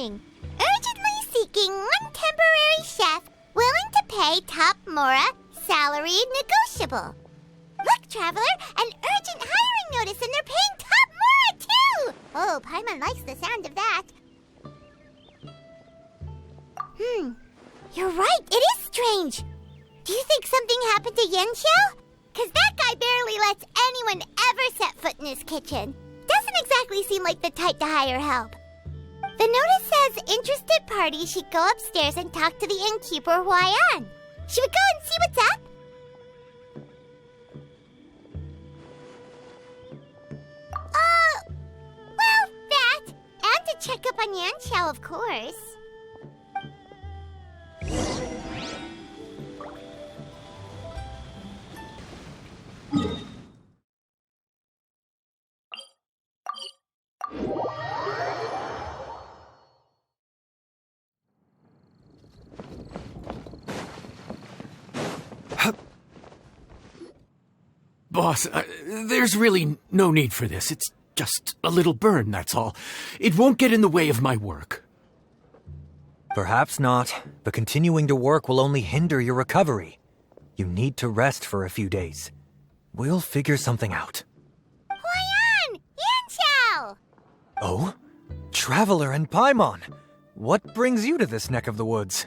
morning. Urgently seeking one temporary chef willing to pay top Mora salary negotiable. Look, Traveler, an urgent hiring notice and they're paying top Mora too! Oh, Paimon likes the sound of that. You're right, it is strange. Do you think something happened to Yanxiao? Because that guy barely lets anyone ever set foot in his kitchen. Doesn't exactly seem like the type to hire help. The notice says interested parties should go upstairs and talk to the innkeeper Huayan. Should we go and see what's up? Well, that. And to check up on Yanxiao, of course. Boss, there's really no need for this. It's just a little burn, that's all. It won't get in the way of my work. Perhaps not, but continuing to work will only hinder your recovery. You need to rest for a few days. We'll figure something out. Huayan! Yanxiao! Oh? Traveler and Paimon! What brings you to this neck of the woods?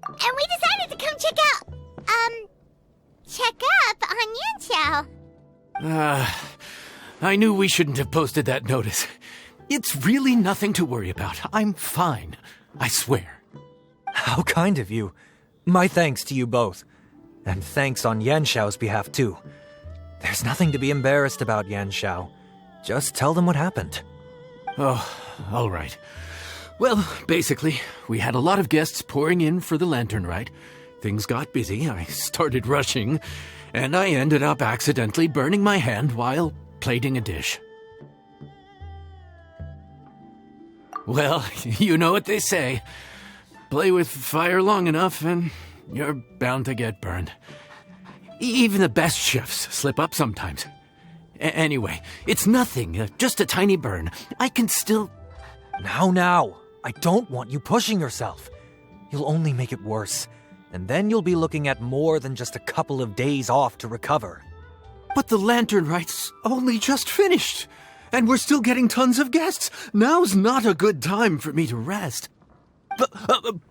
And we decided to come check up on Yanxiao. I knew we shouldn't have posted that notice. It's really nothing to worry about. I'm fine. I swear. How kind of you. My thanks to you both. And thanks on Yanxiao's behalf, too. There's nothing to be embarrassed about, Yanxiao. Just tell them what happened. Oh, all right. Well, basically, we had a lot of guests pouring in for the lantern rite. Things got busy, I started rushing, and I ended up accidentally burning my hand while plating a dish. Well, you know what they say. Play with fire long enough and you're bound to get burned. Even the best chefs slip up sometimes. Anyway, it's nothing, just a tiny burn. I can still... Now, I don't want you pushing yourself. You'll only make it worse, and then you'll be looking at more than just a couple of days off to recover. But the lantern rite's only just finished, and we're still getting tons of guests. Now's not a good time for me to rest.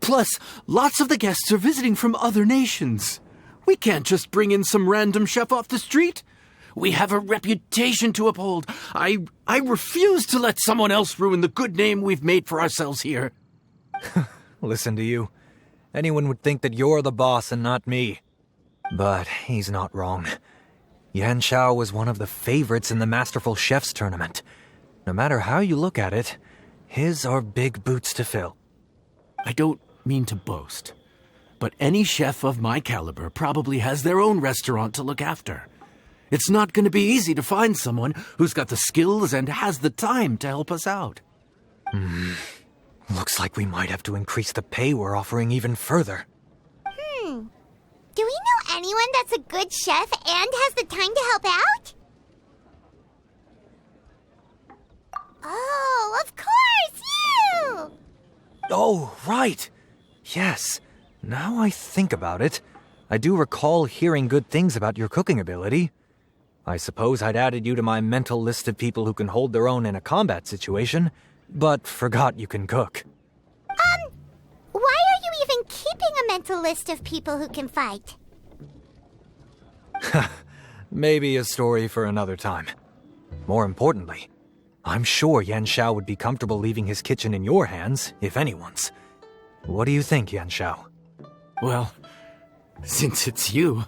Plus, lots of the guests are visiting from other nations. We can't just bring in some random chef off the street. We have a reputation to uphold. I refuse to let someone else ruin the good name we've made for ourselves here. Listen to you. Anyone would think that you're the boss and not me. But he's not wrong. Yanxiao was one of the favorites in the Masterful Chefs tournament. No matter how you look at it, his are big boots to fill. I don't mean to boast, but any chef of my caliber probably has their own restaurant to look after. It's not going to be easy to find someone who's got the skills and has the time to help us out. Looks like we might have to increase the pay we're offering even further. Do we know anyone that's a good chef and has the time to help out? Oh, of course, you! Oh, right. Yes. Now I think about it, I do recall hearing good things about your cooking ability. I suppose I'd added you to my mental list of people who can hold their own in a combat situation, but forgot you can cook. Why are you even keeping a mental list of people who can fight? Maybe a story for another time. More importantly, I'm sure Yanxiao would be comfortable leaving his kitchen in your hands, if anyone's. What do you think, Yanxiao? Well, since it's you,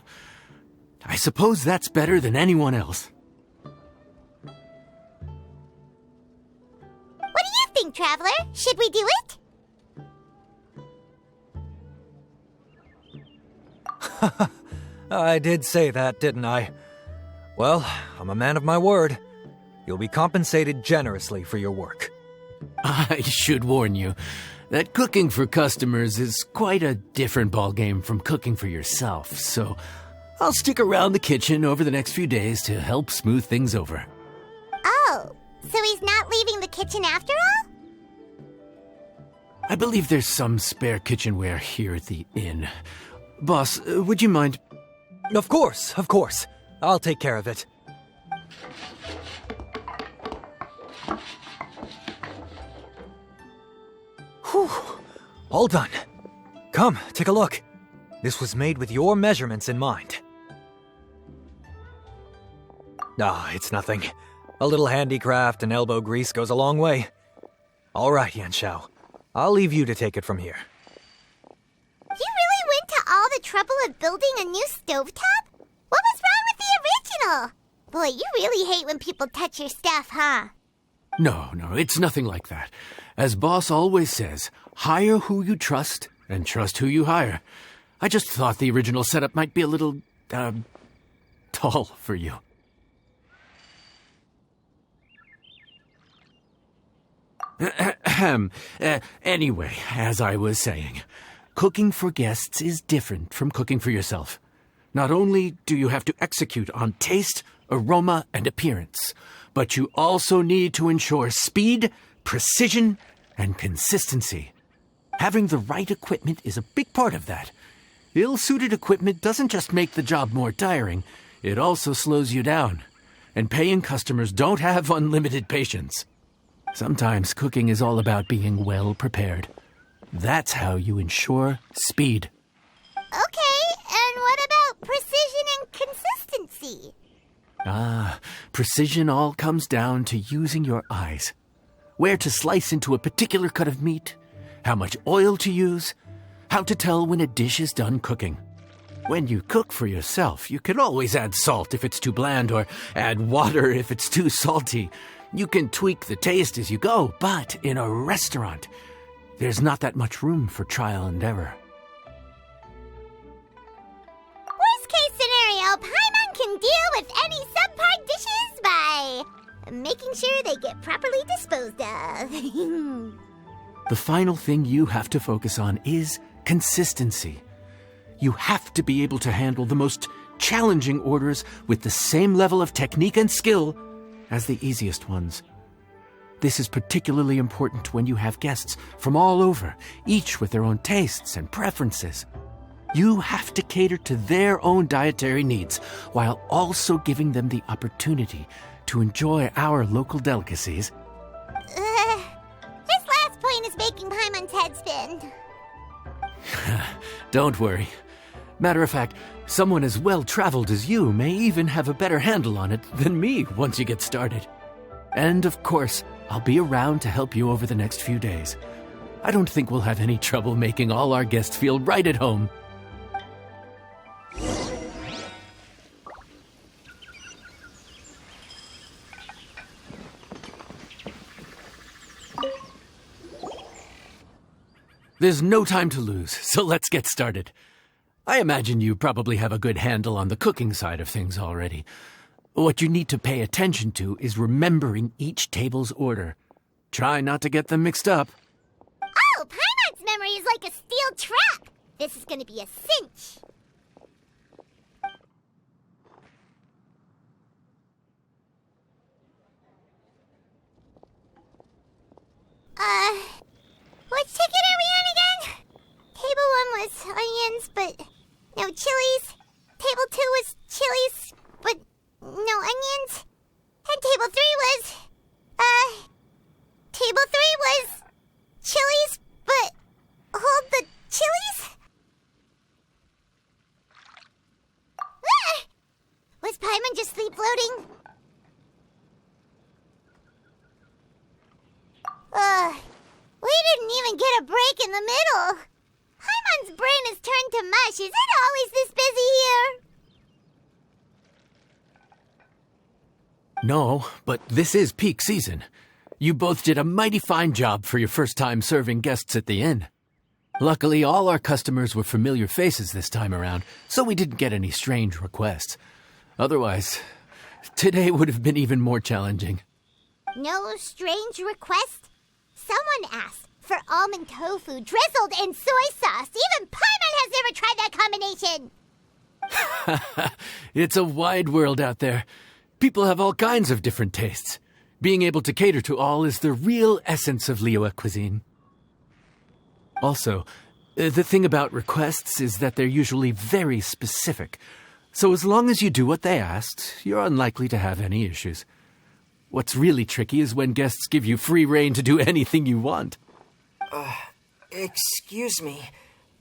I suppose that's better than anyone else. What do you think, Traveler? Should we do it? I did say that, didn't I? Well, I'm a man of my word. You'll be compensated generously for your work. I should warn you that cooking for customers is quite a different ballgame from cooking for yourself, so I'll stick around the kitchen over the next few days to help smooth things over. Oh, So he's not leaving the kitchen after all? I believe there's some spare kitchenware here at the inn. Boss, would you mind? Of course. I'll take care of it. Whew. All done. Come, take a look. This was made with your measurements in mind. It's nothing. A little handicraft and elbow grease goes a long way. All right, Yanxiao. I'll leave you to take it from here. You really went to all the trouble of building a new stovetop? What was wrong with the original? Boy, you really hate when people touch your stuff, huh? No, it's nothing like that. As Boss always says, hire who you trust and trust who you hire. I just thought the original setup might be a little, tall for you. Anyway, as I was saying, cooking for guests is different from cooking for yourself. Not only do you have to execute on taste, aroma, and appearance, but you also need to ensure speed, precision, and consistency. Having the right equipment is a big part of that. Ill-suited equipment doesn't just make the job more tiring, it also slows you down. And paying customers don't have unlimited patience. Sometimes cooking is all about being well prepared. That's how you ensure speed. Okay, and what about precision and consistency? Precision all comes down to using your eyes. Where to slice into a particular cut of meat, how much oil to use, how to tell when a dish is done cooking. When you cook for yourself, you can always add salt if it's too bland or add water if it's too salty. You can tweak the taste as you go, but in a restaurant, there's not that much room for trial and error. Worst case scenario, Paimon can deal with any subpar dishes by making sure they get properly disposed of. The final thing you have to focus on is consistency. You have to be able to handle the most challenging orders with the same level of technique and skill as the easiest ones. This is particularly important when you have guests from all over, each with their own tastes and preferences. You have to cater to their own dietary needs while also giving them the opportunity to enjoy our local delicacies. This last point is making Paimon's head spin. Don't worry. Matter of fact, someone as well-traveled as you may even have a better handle on it than me once you get started. And of course, I'll be around to help you over the next few days. I don't think we'll have any trouble making all our guests feel right at home. There's no time to lose, so let's get started. I imagine you probably have a good handle on the cooking side of things already. What you need to pay attention to is remembering each table's order. Try not to get them mixed up. Oh, Paimon's memory is like a steel trap. This is going to be a cinch. Which ticket are we on again? Table 1 was onions, but no chilies. Table 2 was chilies, but no onions. And table 3 was, chilies, but hold the chilies? Was Paimon just sleep floating? We didn't even get a break in the middle. Paimon's brain has turned to mush. Is it always this busy here? No, but this is peak season. You both did a mighty fine job for your first time serving guests at the inn. Luckily, all our customers were familiar faces this time around, so we didn't get any strange requests. Otherwise, today would have been even more challenging. No strange request? Someone asked for almond tofu drizzled in soy sauce. Even Paimon has never tried that combination. It's a wide world out there. People have all kinds of different tastes. Being able to cater to all is the real essence of Liyue cuisine. Also, the thing about requests is that they're usually very specific. So as long as you do what they asked, you're unlikely to have any issues. What's really tricky is when guests give you free rein to do anything you want. Excuse me.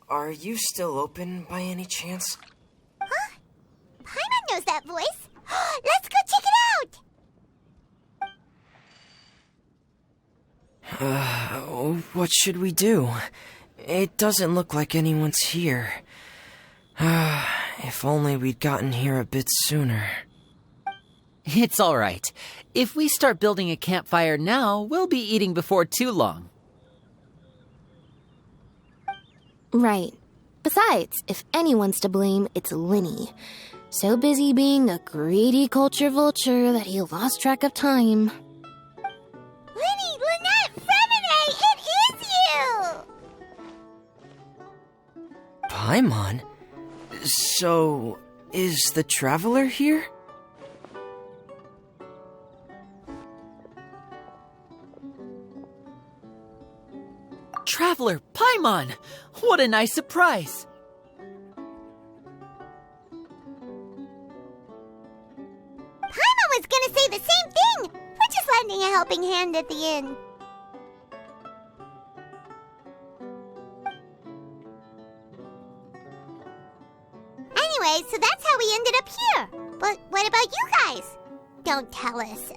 Are you still open by any chance? Huh? Paimon knows that voice. Let's go check it out! What should we do? It doesn't look like anyone's here. If only we'd gotten here a bit sooner. It's all right. If we start building a campfire now, we'll be eating before too long. Right. Besides, if anyone's to blame, it's Linny. So busy being a greedy culture vulture that he lost track of time. Linny, Lynette, Fremine, it is you! Paimon? So, is the Traveler here? Traveler, Paimon! What a nice surprise! Paimon was gonna say the same thing! We're just lending a helping hand at the inn. Anyway, so that's how we ended up here. But what about you guys? Don't tell us.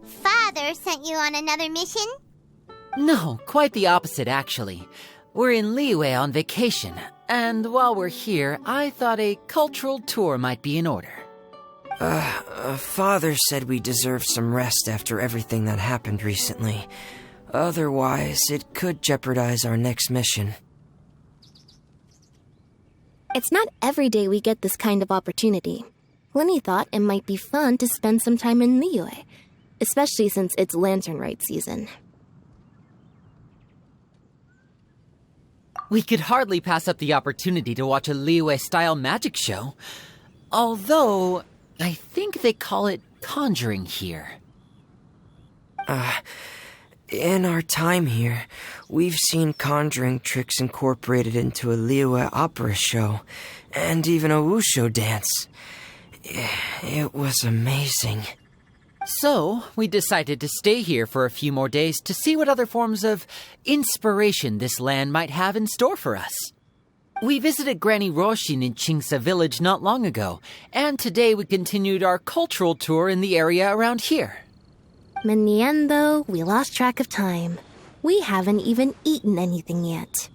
Father sent you on another mission? No, quite the opposite, actually. We're in Liyue on vacation, and while we're here, I thought a cultural tour might be in order. Father said we deserve some rest after everything that happened recently. Otherwise, it could jeopardize our next mission. It's not every day we get this kind of opportunity. Linny thought it might be fun to spend some time in Liyue, especially since it's Lantern Rite season. We could hardly pass up the opportunity to watch a Liyue-style magic show. Although, I think they call it conjuring here. In our time here, we've seen conjuring tricks incorporated into a Liyue opera show, and even a wushu dance. It was amazing. So, we decided to stay here for a few more days to see what other forms of inspiration this land might have in store for us. We visited Granny Roshin in Chingsa village not long ago, and today we continued our cultural tour in the area around here. In the end, though, we lost track of time. We haven't even eaten anything yet.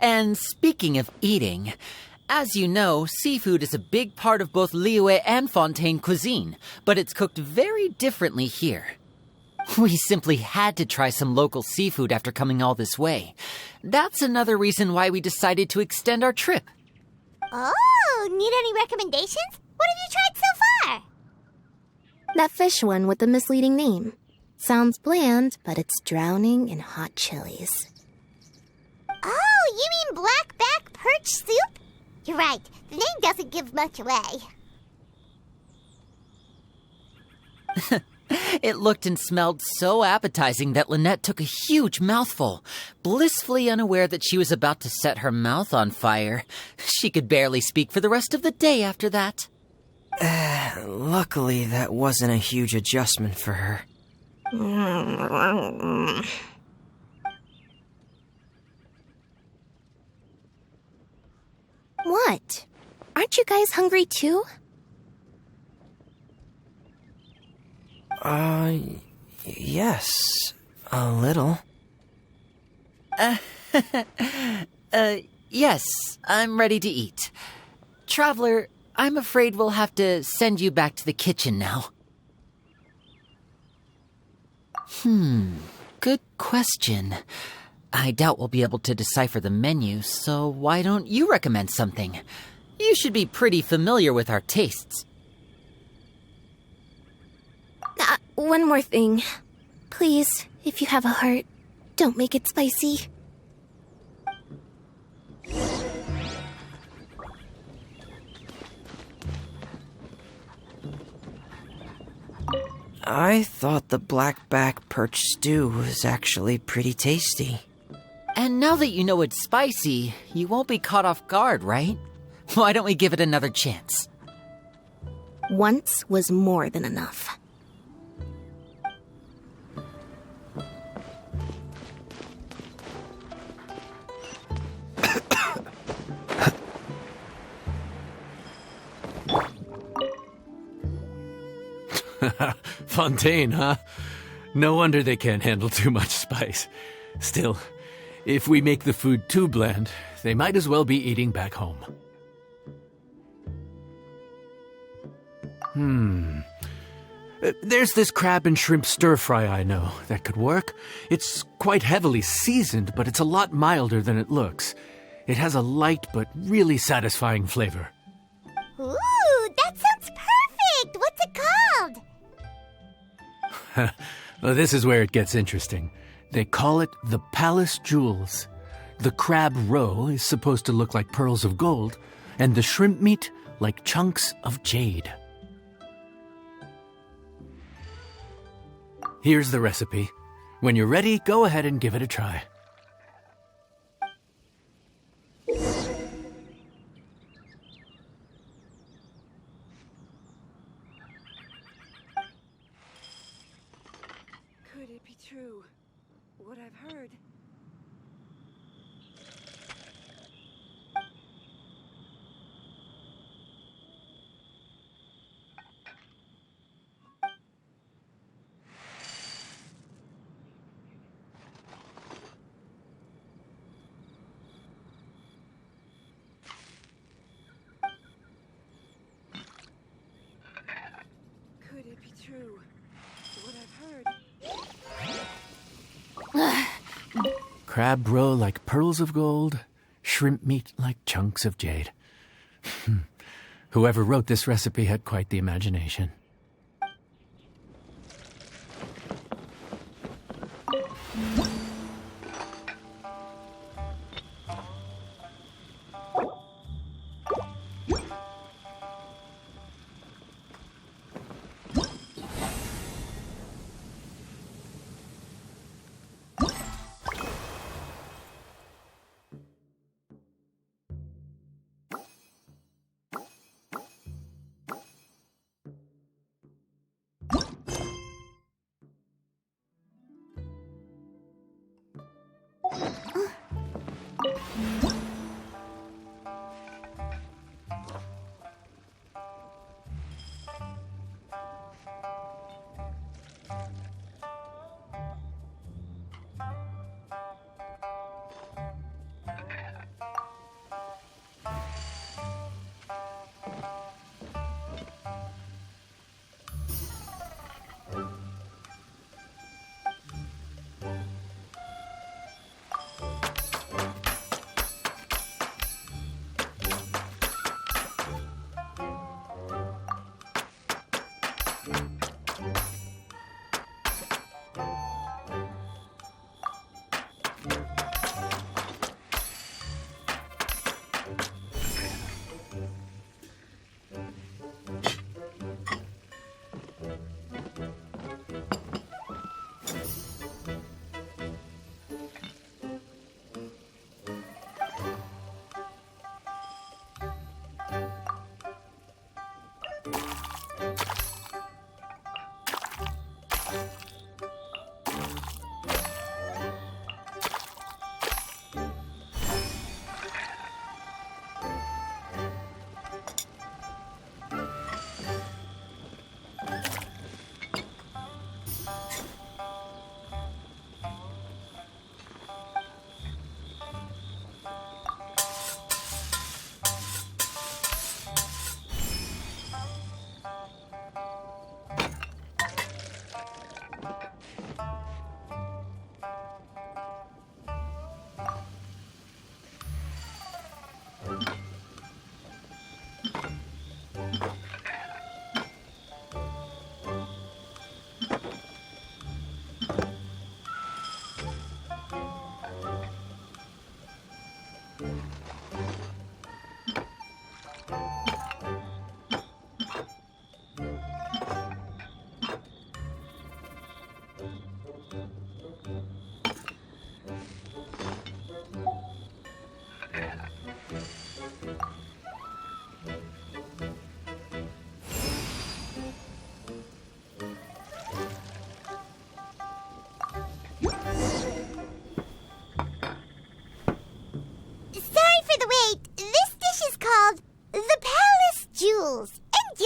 And speaking of eating, as you know, seafood is a big part of both Liyue and Fontaine cuisine, but it's cooked very differently here. We simply had to try some local seafood after coming all this way. That's another reason why we decided to extend our trip. Oh, need any recommendations? What have you tried so far? That fish one with the misleading name. Sounds bland, but it's drowning in hot chilies. Oh, you mean blackback perch soup? You're right, the name doesn't give much away. It looked and smelled so appetizing that Lynette took a huge mouthful, blissfully unaware that she was about to set her mouth on fire. She could barely speak for the rest of the day after that. Luckily, that wasn't a huge adjustment for her. What? Aren't you guys hungry too? Yes. A little. Yes, I'm ready to eat. Traveler, I'm afraid we'll have to send you back to the kitchen now. Good question. I doubt we'll be able to decipher the menu, so why don't you recommend something? You should be pretty familiar with our tastes. One more thing. Please, if you have a heart, don't make it spicy. I thought the blackback perch stew was actually pretty tasty. And now that you know it's spicy, you won't be caught off guard, right? Why don't we give it another chance? Once was more than enough. Fontaine, huh? No wonder they can't handle too much spice. Still, if we make the food too bland, they might as well be eating back home. There's this crab and shrimp stir-fry I know that could work. It's quite heavily seasoned, but it's a lot milder than it looks. It has a light but really satisfying flavor. Ooh, that sounds perfect! What's it called? Well, this is where it gets interesting. They call it the Palace Jewels. The crab roe is supposed to look like pearls of gold, and the shrimp meat like chunks of jade. Here's the recipe. When you're ready, go ahead and give it a try. Could it be true? What I've heard? Could it be true? What I've heard? Crab roe like pearls of gold, shrimp meat like chunks of jade. Whoever wrote this recipe had quite the imagination.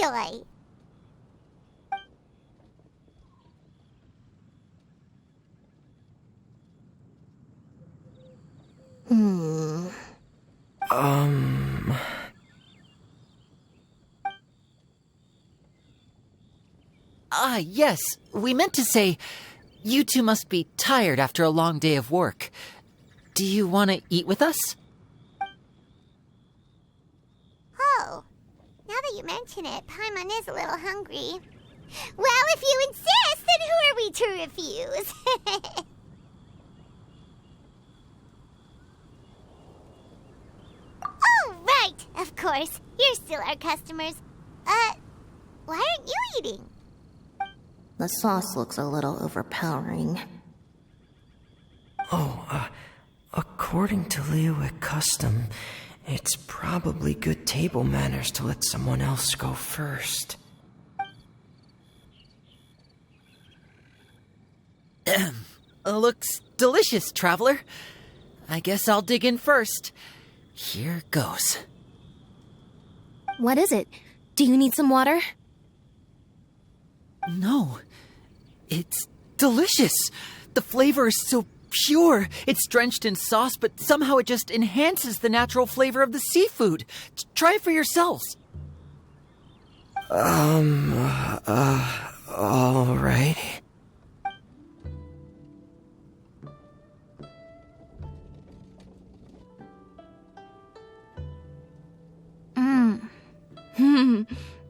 enjoy. Yes, we meant to say, you two must be tired after a long day of work. Do you want to eat with us? Oh, now that you mention it, Paimon is a little hungry. Well, if you insist, then who are we to refuse? Oh, right, of course. You're still our customers. Why aren't you eating? The sauce looks a little overpowering. According to Liyue custom, it's probably good table manners to let someone else go first. Looks delicious, traveler. I guess I'll dig in first. Here goes. What is it? Do you need some water? No, it's delicious. The flavor is so pure. It's drenched in sauce, but somehow it just enhances the natural flavor of the seafood. Try it for yourselves. All right.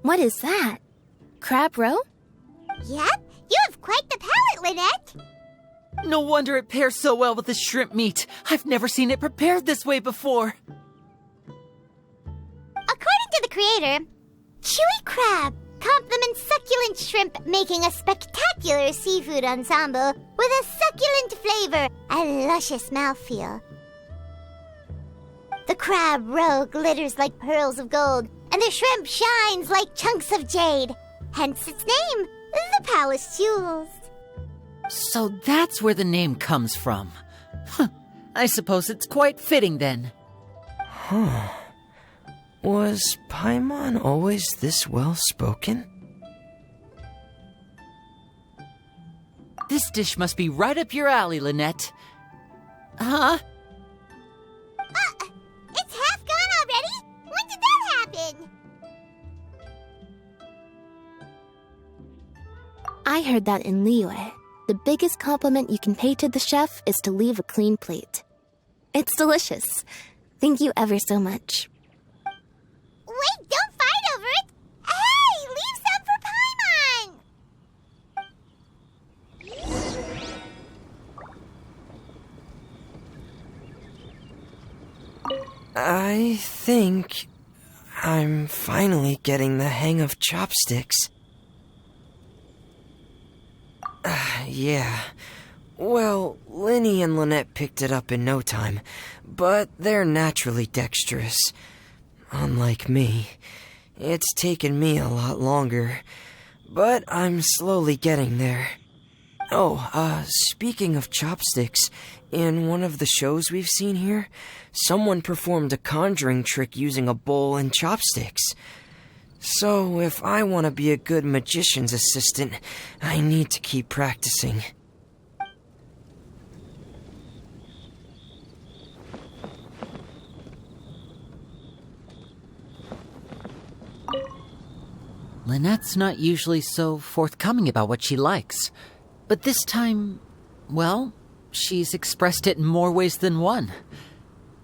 What is that? Crab roe? Yep, you have quite the palate, Lynette. No wonder it pairs so well with the shrimp meat. I've never seen it prepared this way before. According to the creator, chewy crab complements succulent shrimp, making a spectacular seafood ensemble with a succulent flavor and luscious mouthfeel. The crab roe glitters like pearls of gold, and the shrimp shines like chunks of jade. Hence its name, the Palace Jewels. So that's where the name comes from. I suppose it's quite fitting then. Was Paimon always this well-spoken? This dish must be right up your alley, Lynette. Huh? It's half gone already? When did that happen? I heard that in Liyue, the biggest compliment you can pay to the chef is to leave a clean plate. It's delicious. Thank you ever so much. Wait, don't fight over it! Hey, leave some for Paimon! I think I'm finally getting the hang of chopsticks. Yeah. Well, Linny and Lynette picked it up in no time, but they're naturally dexterous. Unlike me, it's taken me a lot longer, but I'm slowly getting there. Speaking of chopsticks, in one of the shows we've seen here, someone performed a conjuring trick using a bowl and chopsticks. So, if I want to be a good magician's assistant, I need to keep practicing. Lynette's not usually so forthcoming about what she likes. But this time, well, she's expressed it in more ways than one.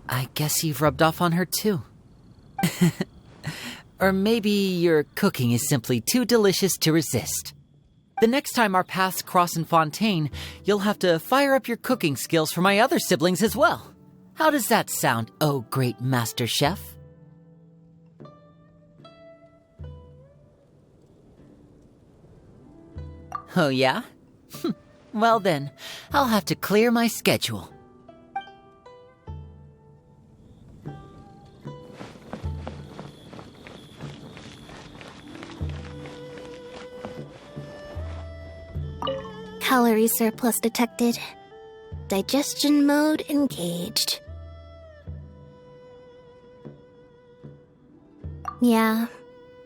I guess you've rubbed off on her too. Or maybe your cooking is simply too delicious to resist. The next time our paths cross in Fontaine, you'll have to fire up your cooking skills for my other siblings as well. How does that sound, oh great master chef? Oh yeah? Well then, I'll have to clear my schedule. Calorie surplus detected. Digestion mode engaged. Yeah,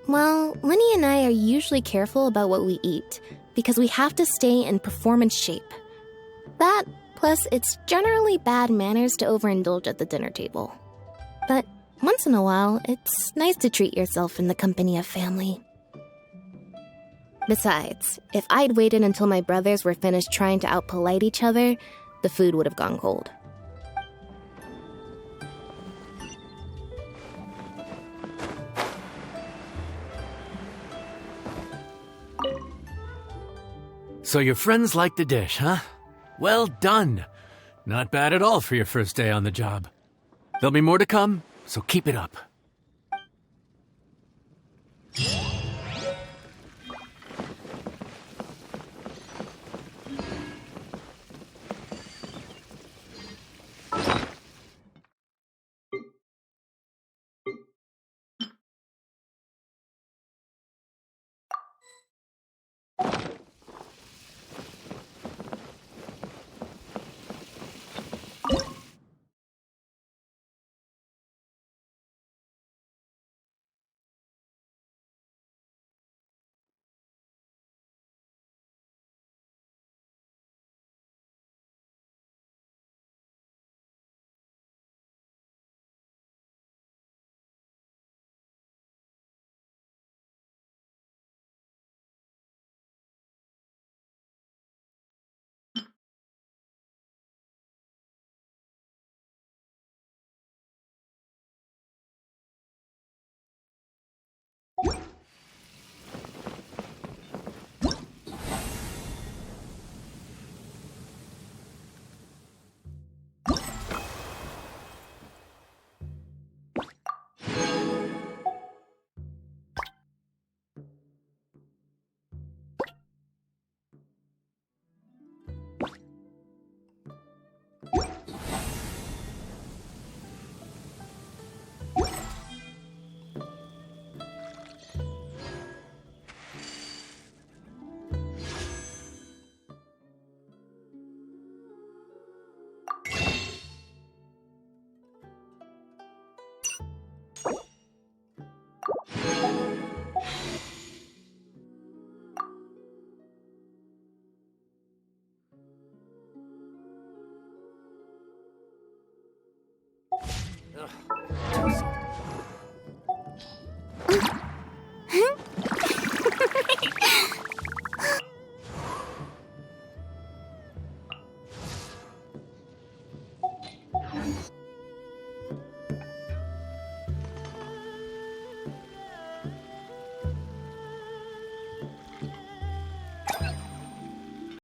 Well, Linny and I are usually careful about what we eat because we have to stay in performance shape. That, plus it's generally bad manners to overindulge at the dinner table. But once in a while, it's nice to treat yourself in the company of family. Besides, if I'd waited until my brothers were finished trying to out-polite each other, the food would have gone cold. So your friends like the dish, huh? Well done. Not bad at all for your first day on the job. There'll be more to come, so keep it up.